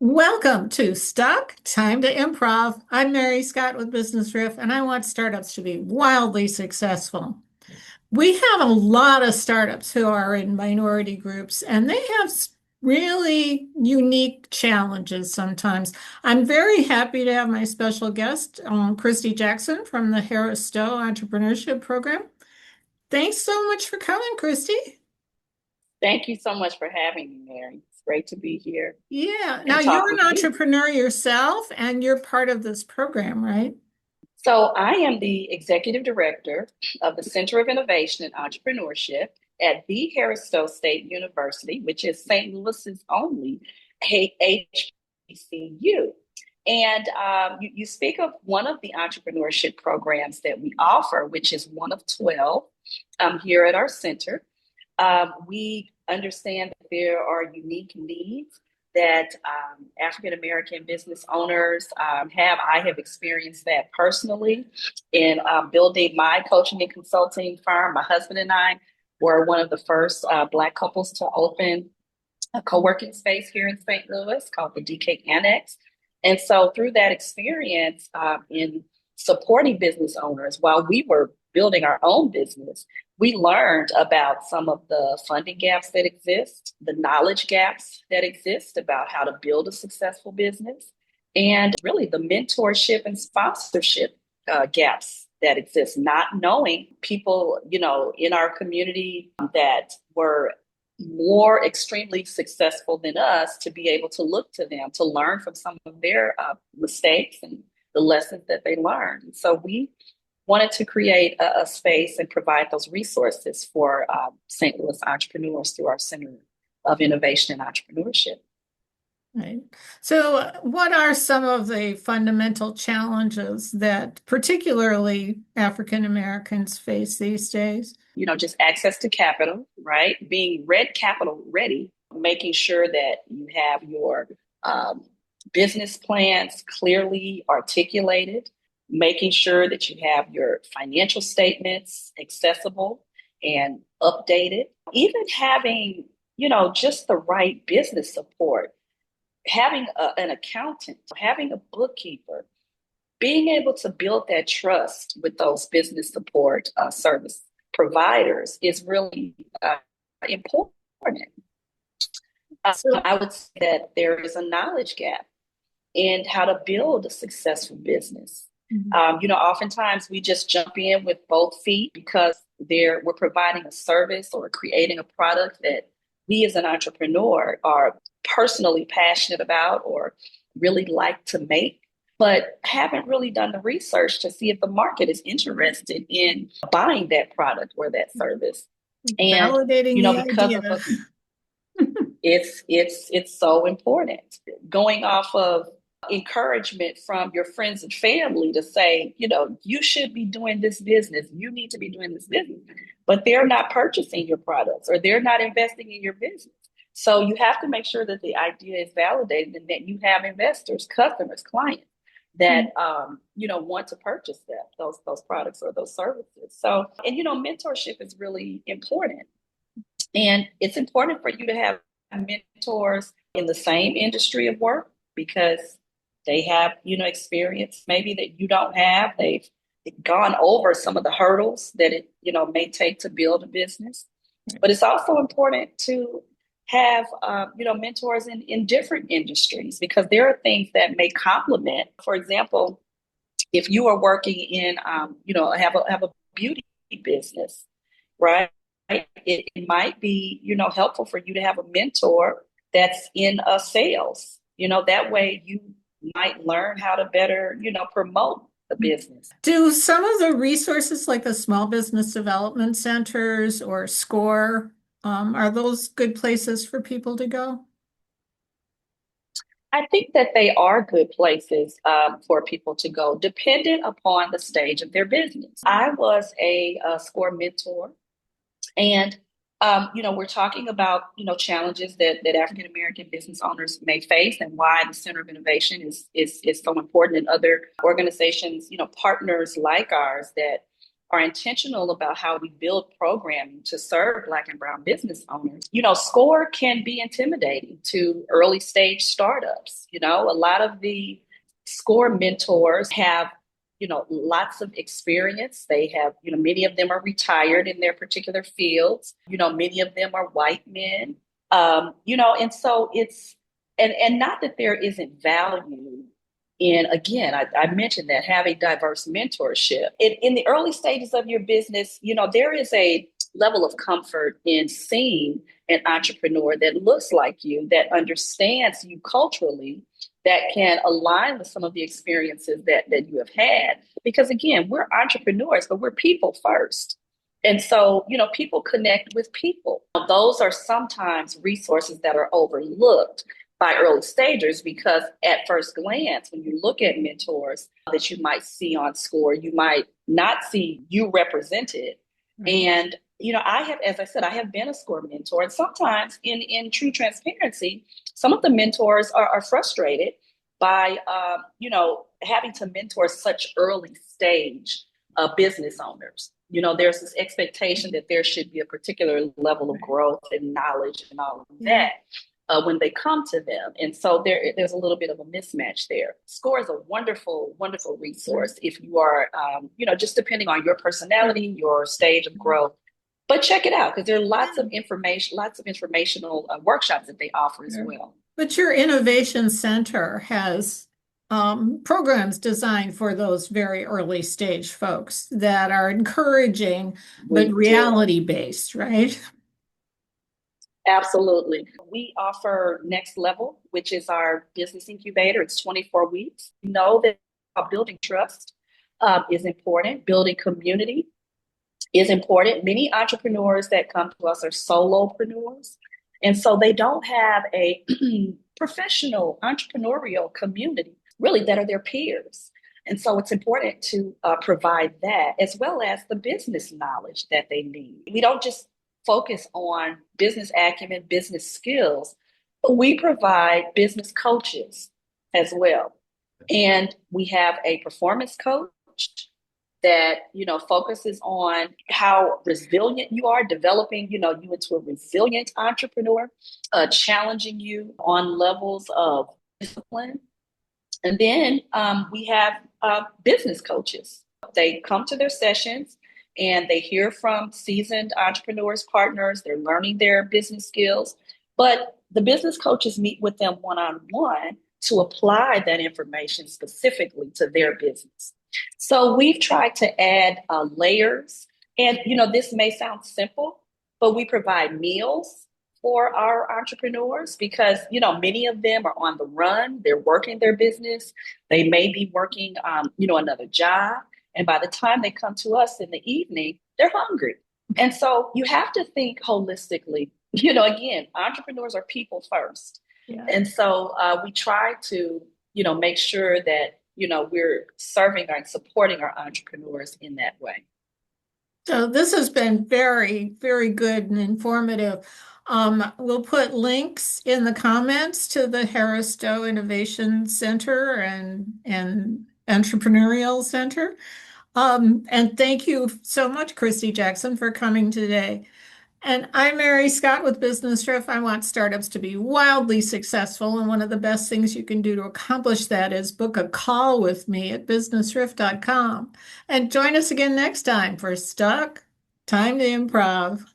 Welcome to Stuck, Time to Improv. I'm Mary Scott with BusinessRiff, and I want startups to be wildly successful. We have a lot of startups who are in minority groups, and they have really unique challenges sometimes. I'm very happy to have my special guest, Kristy Jackson from the Harris-Stowe Entrepreneurship Program. Thanks so much for coming, Kristy. Thank you so much for having me, Mary. It's great to be here Yeah. Now and you're talk an with you. entrepreneur yourself, and you're part of this program, right? So, I am the executive director of the Center of Innovation and Entrepreneurship at the Harris-Stowe State University, which is St. Louis's only HBCU. And you speak of one of the entrepreneurship programs that we offer, which is one of 12 here at our center. We understand that there are unique needs that African American business owners have. I have experienced that personally in building my coaching and consulting firm. My husband and I were one of the first Black couples to open a co-working space here in St. Louis called the DK Annex. And so through that experience in supporting business owners while we were building our own business, we learned about some of the funding gaps that exist, the knowledge gaps that exist about how to build a successful business, and really the mentorship and sponsorship gaps that exist, not knowing people, in our community that were more extremely successful than us to be able to look to them to learn from some of their mistakes and the lessons that they learned. And so we wanted to create a space and provide those resources for St. Louis entrepreneurs through our Center of Innovation and Entrepreneurship. Right. So, what are some of the fundamental challenges that particularly African Americans face these days? Just access to capital, right? Being capital ready, making sure that you have your business plans clearly articulated, making sure that you have your financial statements accessible and updated, even having, just the right business support, having an accountant, having a bookkeeper, being able to build that trust with those business support service providers is really important. So, I would say that there is a knowledge gap in how to build a successful business. mhm. Oftentimes we just jump in with both feet because we're providing a service or creating a product that we as an entrepreneur are personally passionate about or really like to make, but haven't really done the research to see if the market is interested in buying that product or that service. And Validating the because idea. of it's so important. Going off of encouragement from your friends and family to say, you should be doing this business, you need to be doing this business, but they're not purchasing your products or they're not investing in your business. So you have to make sure that the idea is validated and that you have investors, customers, clients that want to purchase those products or those services. So, and mentorship is really important. And it's important for you to have mentors in the same industry of work because they have, experience maybe that you don't have. They've gone over some of the hurdles that it, may take to build a business. But it's also important to have, mentors in different industries because there are things that may complement. For example, if you are working in, have a beauty business, right? It might be, helpful for you to have a mentor that's in sales. That way you might learn how to better, promote the business. Do some of the resources like the small business development centers or SCORE, are those good places for people to go? I think that they are good places for people to go, dependent upon the stage of their business. I was a SCORE mentor. And we're talking about challenges that African American business owners may face, and why the Center of Innovation is so important, and other organizations, partners like ours that are intentional about how we build programming to serve Black and Brown business owners, SCORE can be intimidating to early stage startups. A lot of the SCORE mentors have, lots of experience. They have, many of them are retired in their particular fields. Many of them are white men. And so and not that there isn't value in, again, I mentioned that having diverse mentorship. In the early stages of your business, there is a level of comfort in seeing an entrepreneur that looks like you, that understands you culturally, that can align with some of the experiences that you have had. Because again, we're entrepreneurs, but we're people first. And so, people connect with people. Those are sometimes resources that are overlooked by early stagers, because at first glance, when you look at mentors that you might see on SCORE, you might not see you represented. And, I have, as I said, I have been a SCORE mentor. And sometimes in true transparency, some of the mentors are frustrated by, having to mentor such early stage business owners. There's this expectation that there should be a particular level of growth and knowledge and all of that. When they come to them. And so there's a little bit of a mismatch there. SCORE is a wonderful, wonderful resource if you are, just depending on your personality, your stage of growth. But check it out, because there are lots of informational workshops that they offer as well. But your innovation center has programs designed for those very early stage folks that are encouraging, but reality-based, right? Absolutely. We offer Next Level, which is our business incubator. It's 24 weeks. We know that building trust is important. Building community is important. Many entrepreneurs that come to us are solopreneurs. And so they don't have a professional entrepreneurial community, really, that are their peers. And so it's important to provide that, as well as the business knowledge that they need. We don't just focus on business acumen, business skills, but we provide business coaches as well. And we have a performance coach that, focuses on how resilient you are, developing, you into a resilient entrepreneur, challenging you on levels of discipline. And then we have business coaches. They come to their sessions and they hear from seasoned entrepreneurs, partners. They're learning their business skills, but the business coaches meet with them one-on-one to apply that information specifically to their business. So we've tried to add layers, and this may sound simple, but we provide meals for our entrepreneurs because many of them are on the run. They're working their business. They may be working another job. And by the time they come to us in the evening, they're hungry. And so you have to think holistically. Again, entrepreneurs are people first. Yeah. And so we try to, make sure that, we're serving and supporting our entrepreneurs in that way. So this has been very, very good and informative. We'll put links in the comments to the Harris-Stowe Innovation Center and Entrepreneurial Center. And thank you so much, Kristy Jackson, for coming today. And I'm Mary Scott with BusinessRiff. I want startups to be wildly successful. And one of the best things you can do to accomplish that is book a call with me at businessriff.com. And join us again next time for Stuck, Time to Improv.